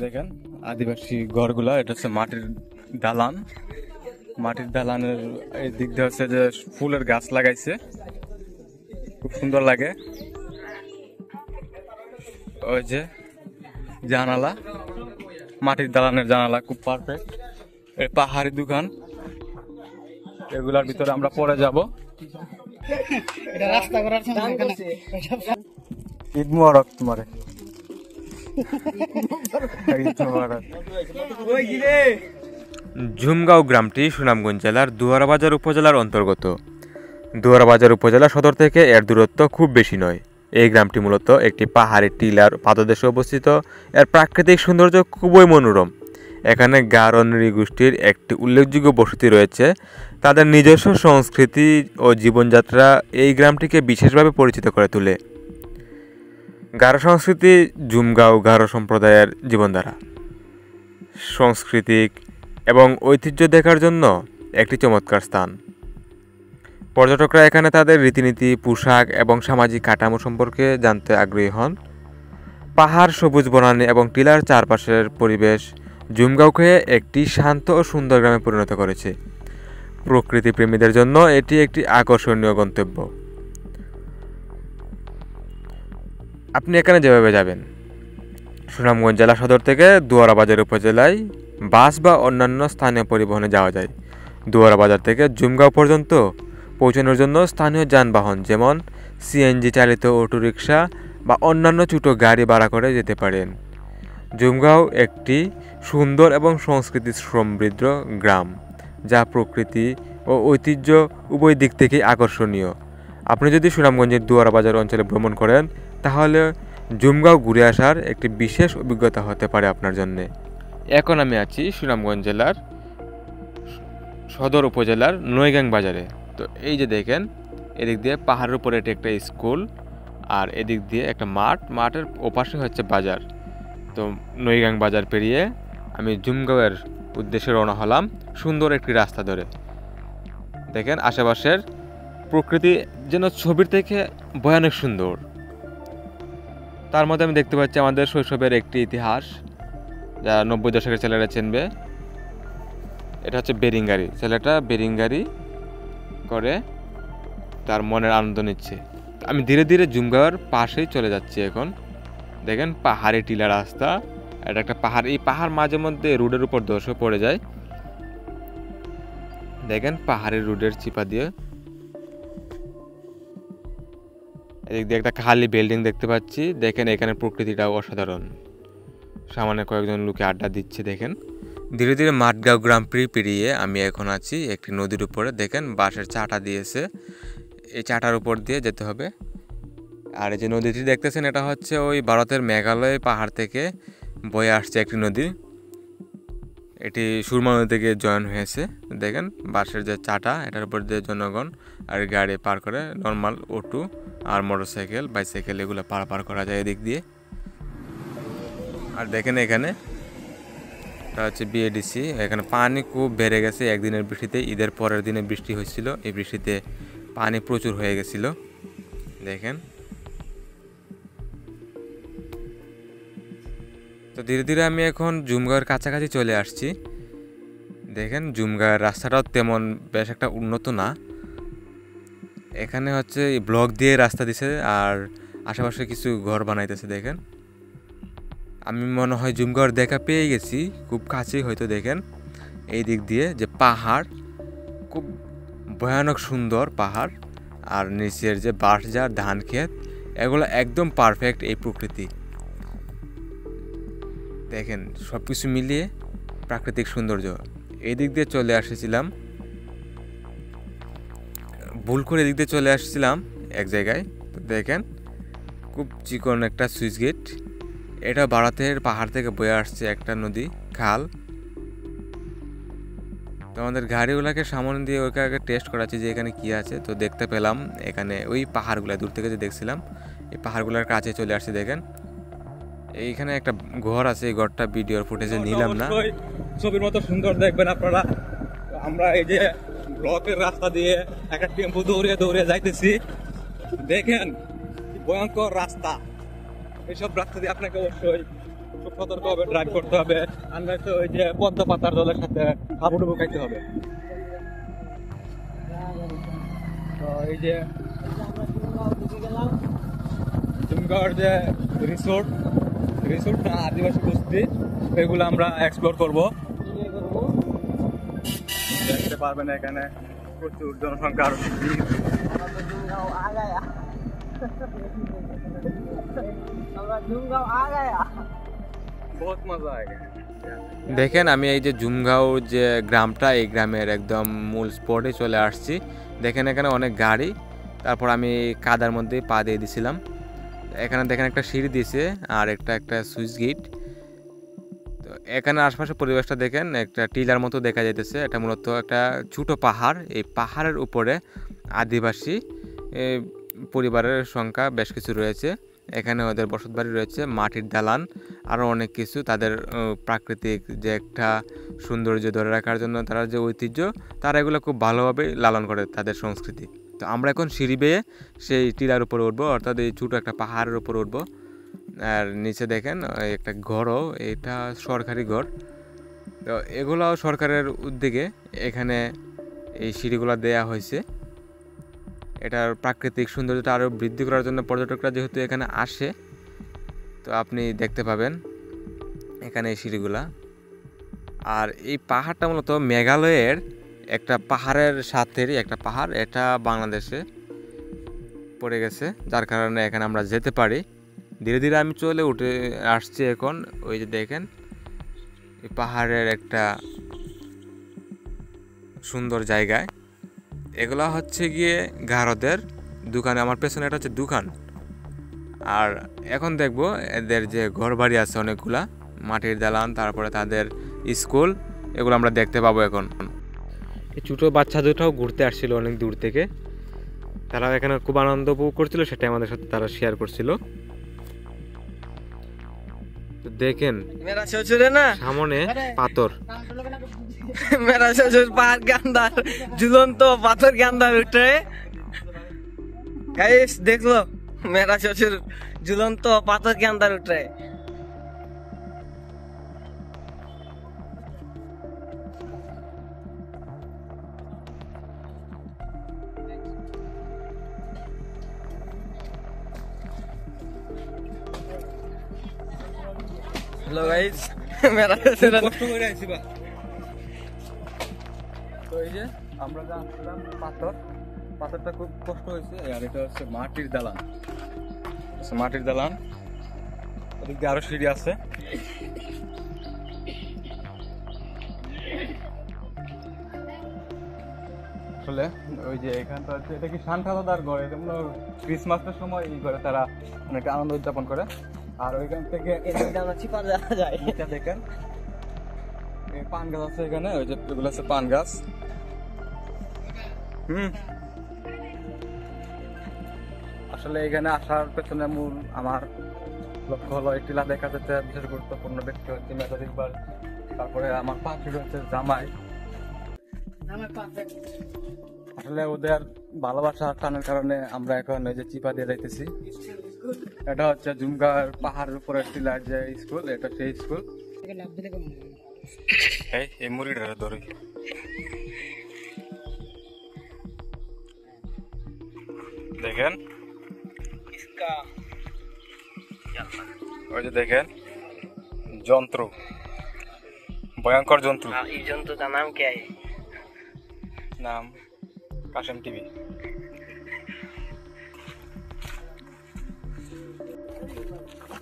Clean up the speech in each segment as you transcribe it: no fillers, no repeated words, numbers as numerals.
দেখেন আদিবাসী ঘরগুলা, এটা হচ্ছে মাটির দালান। মাটির দালানের এই দিক দিয়ে হচ্ছে যে ফুলের গাছ লাগাইছে, খুব সুন্দর লাগে। ওই যে জানালা, মাটির দালানের জানালা খুব পারফেক্ট। এই পাহাড়ি দোকান, এগুলার ভিতরে আমরা পরে যাব। ঈদ মুবারক তোমারে। ঝুমগাঁও গ্রামটি সুনামগঞ্জ জেলার দুয়ারাবাজার উপজেলার অন্তর্গত। দুয়ারাবাজার উপজেলা সদর থেকে এর দূরত্ব খুব বেশি নয়। এই গ্রামটি মূলত একটি পাহাড়ি টিলার পাদদেশে অবস্থিত। এর প্রাকৃতিক সৌন্দর্য খুবই মনোরম। এখানে গারো নৃগোষ্ঠীর একটি উল্লেখযোগ্য বসতি রয়েছে। তাদের নিজস্ব সংস্কৃতি ও জীবনযাত্রা এই গ্রামটিকে বিশেষভাবে পরিচিত করে তোলে। গারো সংস্কৃতি ঝুমগাঁও গারো সম্প্রদায়ের জীবনধারা, সাংস্কৃতিক এবং ঐতিহ্য দেখার জন্য একটি চমৎকার স্থান। পর্যটকরা এখানে তাদের রীতিনীতি, পোশাক এবং সামাজিক কাঠামো সম্পর্কে জানতে আগ্রহী হন। পাহাড়, সবুজ বনানী এবং টিলার চারপাশের পরিবেশ ঝুমগাঁওকে একটি শান্ত ও সুন্দর গ্রামে পরিণত করেছে। প্রকৃতি প্রেমীদের জন্য এটি একটি আকর্ষণীয় গন্তব্য। আপনি এখানে যেভাবে যাবেন, সুনামগঞ্জ জেলা সদর থেকে দুয়ারাবাজার উপজেলায় বাস বা অন্যান্য স্থানীয় পরিবহনে যাওয়া যায়। দুয়ারাবাজার থেকে ঝুমগাঁও পর্যন্ত পৌঁছানোর জন্য স্থানীয় যানবাহন যেমন সিএনজি চালিত অটোরিকশা বা অন্যান্য ছোট গাড়ি ভাড়া করে যেতে পারেন। ঝুমগাঁও একটি সুন্দর এবং সংস্কৃতি সমৃদ্ধ গ্রাম, যা প্রকৃতি ও ঐতিহ্য উভয় দিক থেকেই আকর্ষণীয়। আপনি যদি সুনামগঞ্জের দুয়ারাবাজার অঞ্চলে ভ্রমণ করেন, তাহলে ঝুমগাঁও ঘুরে আসার একটি বিশেষ অভিজ্ঞতা হতে পারে আপনার জন্যে। এখন আমি আছি সুনামগঞ্জ জেলার সদর উপজেলার নৈগাং বাজারে। তো এই যে দেখেন, এদিক দিয়ে পাহাড়ের উপরে এটি একটা স্কুল, আর এদিক দিয়ে একটা মাঠের ওপাশে হচ্ছে বাজার। তো নৈগাং বাজার পেরিয়ে আমি ঝুমগাঁওয়ের উদ্দেশ্যে রওনা হলাম সুন্দর একটি রাস্তা ধরে। দেখেন আশেপাশের প্রকৃতি যেন ছবির থেকে ভয়ানক সুন্দর। তার মধ্যে আমি দেখতে পাচ্ছি আমাদের শৈশবের একটি ইতিহাস, যা 90 দশকের ছেলেরা চিনবে। এটা হচ্ছে বেরিং গাড়ি। ছেলেটা বেরিং গাড়ি করে তার মনের আনন্দ নিচ্ছে। আমি ধীরে ধীরে ঝুমগাঁওয়ের পাশেই চলে যাচ্ছি এখন। দেখেন পাহাড়ি টিলা রাস্তা, এটা একটা পাহাড়। এই পাহাড় মাঝে মধ্যে রোডের উপর ধসে পড়ে যায়। দেখেন পাহাড়ি রোডের চিপা দিয়ে এদিক দিয়ে একটা খালি বিল্ডিং দেখতে পাচ্ছি। দেখেন এখানে প্রকৃতিটাও অসাধারণ। সামনে কয়েকজন লোকে আড্ডা দিচ্ছে। দেখেন ধীরে ধীরে মাঠগাঁও গ্রাম পেরিয়ে আমি এখন আছি একটি নদীর উপরে। দেখেন বাঁশের চাটা দিয়েছে, এই চাটার উপর দিয়ে যেতে হবে। আর এই যে নদীটি দেখতেছেন, এটা হচ্ছে ওই ভারতের মেঘালয় পাহাড় থেকে বয়ে আসছে একটি নদী। এটি সুরমা নদী থেকে জয়েন হয়েছে। দেখেন বাঁশের যে চাটা, এটার উপর দিয়ে জনগণ আর গাড়ি পার করে। নর্মাল অটো আর মোটরসাইকেল, বাইসাইকেল এগুলো পার করা যায় এদিক দিয়ে। আর দেখেন এখানে এটা হচ্ছে বিএডিসি। এখানে পানি খুব বেড়ে গেছে একদিনের বৃষ্টিতে। ঈদের পরের দিনে বৃষ্টি হয়েছিল, এই বৃষ্টিতে পানি প্রচুর হয়ে গেছিল। দেখেন তো ধীরে ধীরে আমি এখন ঝুমগাঁওয়ের কাছাকাছি চলে আসছি। দেখেন ঝুমগাঁওয়ের রাস্তাটাও তেমন বেশ একটা উন্নত না। এখানে হচ্ছে ব্লক দিয়ে রাস্তা দিছে, আর আশেপাশে কিছু ঘর বানাইতেছে। দেখেন আমি মনে হয় ঝুমগাঁওয়ের দেখা পেয়ে গেছি, খুব কাছেই হয়তো। দেখেন এই দিক দিয়ে যে পাহাড়, খুব ভয়ানক সুন্দর পাহাড়, আর নিচের যে বাঁশঝাড়, ধান ক্ষেত, এগুলো একদম পারফেক্ট এই প্রকৃতি। দেখেন সব কিছু মিলিয়ে প্রাকৃতিক সৌন্দর্য। এই দিক দিয়ে চলে আসছিলাম, ভুল করে এদিক দিয়ে চলে আসছিলাম এক জায়গায়। তো দেখেন খুব চিকন একটা সুইচ গেট। এটা ভারতের পাহাড় থেকে বয়ে আসছে একটা নদী, খাল। তো আমাদের গাড়িগুলোকে সামনে দিয়ে ওকে আগে টেস্ট করাচ্ছি যে এখানে কী আছে। তো দেখতে পেলাম এখানে ওই পাহাড়গুলো দূর থেকে যে দেখছিলাম, এই পাহাড়গুলোর কাছে চলে আসছে। দেখেন এইখানে একটা ঘর আছে, এই ঘরটা ভিডিওর ফুটেজে নিলাম না। ছবির মতো সুন্দর দেখবেন আপনারা। আমরা এই যে ব্লকের রাস্তা দিয়ে একটা টেম্পো দৌড়ে যাইতেছি। দেখেন ভয়ঙ্কর রাস্তা, এইসব রাস্তা দিয়ে আপনাকে অবশ্যই খুব সতর্ক হবে ড্রাইভ করতে হবে, আনগাছ ওই যে পদ্ম পাতার জলের সাথে হাবুডুবু খাইতে হবে। তো এই যে জুমগাঁওয়ের যে রিসোর্ট না আদিবাসী বস্তি, এগুলো আমরা এক্সপ্লোর করবো। দেখতে পারবেন এখানে প্রচুর জনসংখ্যা আরো বৃদ্ধি। বহুত মজা আয়েগা। দেখেন আমি এই যে জুমগাঁও যে গ্রামটা, এই গ্রামের একদম মূল স্পটে চলে আসছি। দেখেন এখানে অনেক গাড়ি, তারপর আমি কাদার মধ্যে পা দিয়ে দিছিলাম। এখানে দেখেন একটা সিঁড়ি দিয়েছে আর একটা সুইচ গেট। তো এখানে আশপাশে পরিবেশটা দেখেন, একটা টিলার মতো দেখা যাইতেছে। এটা মূলত একটা ছোটো পাহাড়। এই পাহাড়ের উপরে আদিবাসী পরিবারের সংখ্যা বেশ কিছু রয়েছে। এখানে ওদের বসতবাড়ি রয়েছে, মাটির দালান, আরও অনেক কিছু। তাদের প্রাকৃতিক যে একটা সৌন্দর্য ধরে রাখার জন্য তারা যে ঐতিহ্য, তারা এগুলো খুব ভালোভাবে লালন করে তাদের সংস্কৃতি। তো আমরা এখন সিঁড়ি বেয়ে সেই টিলার উপরে উঠবো, অর্থাৎ এই ছোটো একটা পাহাড়ের উপরে উঠবো। আর নিচে দেখেন একটা ঘরও, এটা সরকারি ঘর। তো এগুলাও সরকারের উদ্যোগে এখানে এই সিঁড়িগুলো দেয়া হয়েছে। এটার প্রাকৃতিক সৌন্দর্যটা আরও বৃদ্ধি করার জন্য পর্যটকরা যেহেতু এখানে আসে, তো আপনি দেখতে পাবেন এখানে এই সিঁড়িগুলা। আর এই পাহাড়টা মূলত মেঘালয়ের একটা পাহাড়ের সাথেরই একটা পাহাড়, এটা বাংলাদেশে পড়ে গেছে, যার কারণে এখানে আমরা যেতে পারি। ধীরে ধীরে আমি চলে উঠে আসছি এখন। ওই যে দেখেন এই পাহাড়ের একটা সুন্দর জায়গায়। এগুলা হচ্ছে গিয়ে গারোদের দোকান। আমার পেছনে এটা হচ্ছে দোকান। আর এখন দেখবো এদের যে ঘর বাড়ি আছে অনেকগুলা, মাটির দালান, তারপরে তাদের স্কুল, এগুলো আমরা দেখতে পাবো এখন। এই ছোটো বাচ্চা দুটাও ঘুরতে আসছিল অনেক দূর থেকে। তারা এখানে খুব আনন্দ উপভোগ করছিল, সেটাই আমাদের সাথে তারা শেয়ার করছিল। তো দেখেন मेरा ससुर है ना, সামনে পাথর। मेरा ससुर पहाड़ के अंदर झूलন্ত पाथर के अंदर उठ रहे। गाइस देख लो, मेरा ससुर झूलন্ত पाथर के अंदर उठ रहे। हेलो गाइस, मेरा ससुर কষ্ট করে আইছি বা। তো এই যে আমরা যা আসলাম পাথরটা খুব কষ্ট হয়েছে। আর এটা হচ্ছে মাটির দালান, মাটির দালান। ওদিক দিয়ে আরো সিঁড়ি আছে। আসলে ওই যে এখানটা হচ্ছে, এটা কি শান্তাদার ঘর। এটা মনে হয় ক্রিসমাসের সময় এই ঘরে তারা অনেক আনন্দ উদযাপন করে। আর ওইখান থেকে छिपा যায়। এটা দেখেন এই পান গাছ আছে এখানে, ওই যে এগুলো আছে পান গাছ। আসলে এখানে আসার পেছনে মূল আমার লক্ষ্য হলো এই টিলা দেখা যেতে বিশেষ গুরুত্বপূর্ণ ব্যক্তি হচ্ছে মেজর ইকবাল, তারপরে আমার পাখি হচ্ছে জামাই। আসলে ওদের ভালোবাসা টানের কারণে আমরা এখন ওই যে চিপা দিয়ে যাইতেছি। এটা হচ্ছে জুমগাঁওয়ের পাহাড়ের উপরে টিলার যে স্কুল, এটা সেই স্কুল। এই মুড়িটা ধরে দেখেন, ওই যে দেখেন যন্ত্র, ভয়ঙ্কর যন্ত্র। ये जंतु का नाम क्या है? নাম কাশেম টিভি।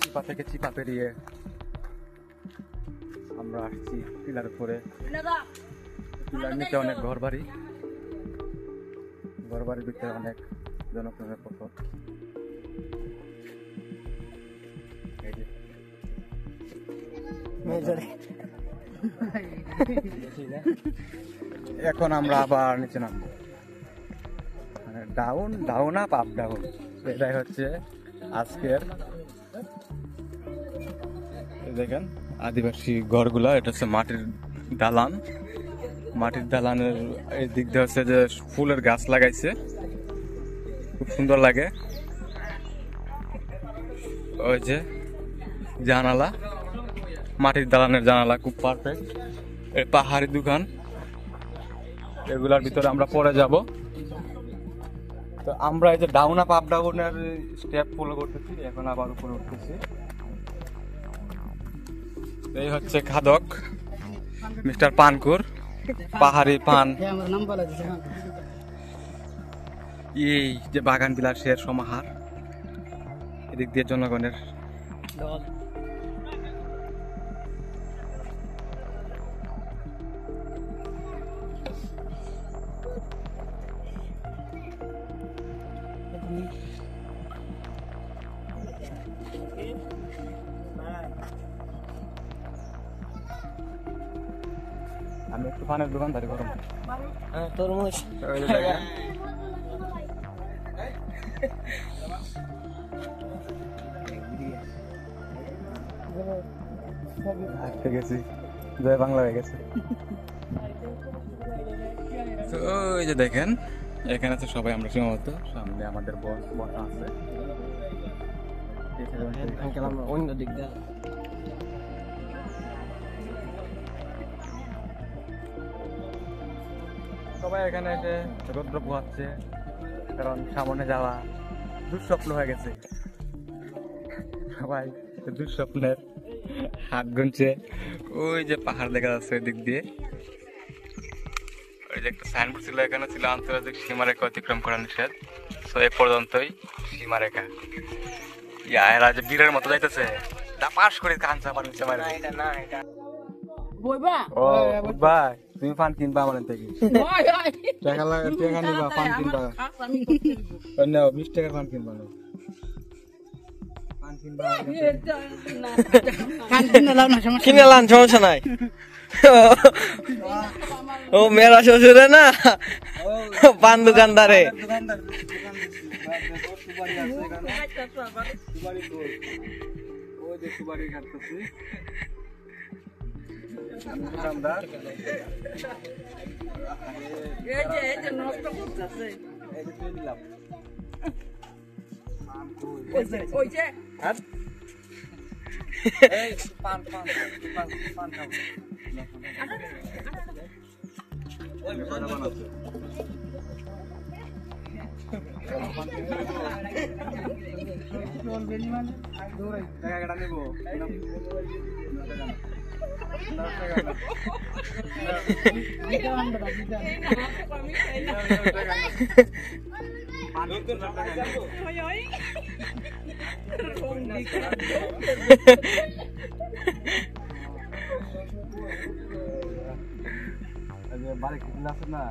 চিপা থেকে চিপা পেরিয়ে আমরা আসছি টিলার উপরে। টিলার নিচে অনেক ঘর বাড়ির ভিতরে অনেক জনপ্রিয় পথ। এখন আমরা আবার নিচে নামবো, ডাউন আপ আপ ডাউন। এটাই হচ্ছে আজকের। দেখেন আদিবাসী ঘরগুলা, এটা হচ্ছে মাটির দালানের এই দিক দিয়ে হচ্ছে যে ফুলের গাছ লাগাইছে, খুব সুন্দর লাগে। ওই যে জানালা, মাটির দালানের জানালা খুব পারফেক্ট। এই পাহাড়ি দোকান, এগুলার ভিতরে আমরা পরে যাব। তো আমরা এই যে ডাউন আপ ডাউনের স্টেপ ফলো করতেছি, এখন আবার উপরে উঠতেছি। এই হচ্ছে খাদক মিস্টার পানকুর, পাহাড়ি পান। এই যে বাগান বিলাসের সমাহার, এদিক দিয়ে জনগণের আমি একটু পানের দোকানদারি করব। তরমুজ হাঁটতে গেছি, জয় বাংলা হয়ে গেছে। তো ওই যে দেখেন, এখানে তো সবাই আমরা সীমাবদ্ধ, সামনে আমাদের বস বসা আছে। অন্য দিক দিয়ে সবাই এখানে এসে রৌদ্র পোহাচ্ছে, কারণ সামনে যাওয়া দুঃস্বপ্ন হয়ে গেছে। সবাই দুঃস্বপ্নের হাত গুনছে। ওই যে পাহাড় দেখা যাচ্ছে দিক দিয়ে, ওই যে একটা সাইনবোর্ড ছিল, এখানে ছিল আন্তর্জাতিক সীমারেখা অতিক্রম করা নিষেধ। তো এ পর্যন্তই সীমারেখা। এরা যে বীরের মতো যাইতেছে, তা পাশ করে কাঞ্চা পার নিচে মারে। ও ভাই, তুমি পান কিনবা আমার থেকে? টাকা নিবা, পান কিনবা? 20 টাকার পান কিনবা না? কিনে লান, সমস্যা নাই। ও মেরা শ্বশুরে না পান দোকানদারে। বাড়ি কিনে আছে না।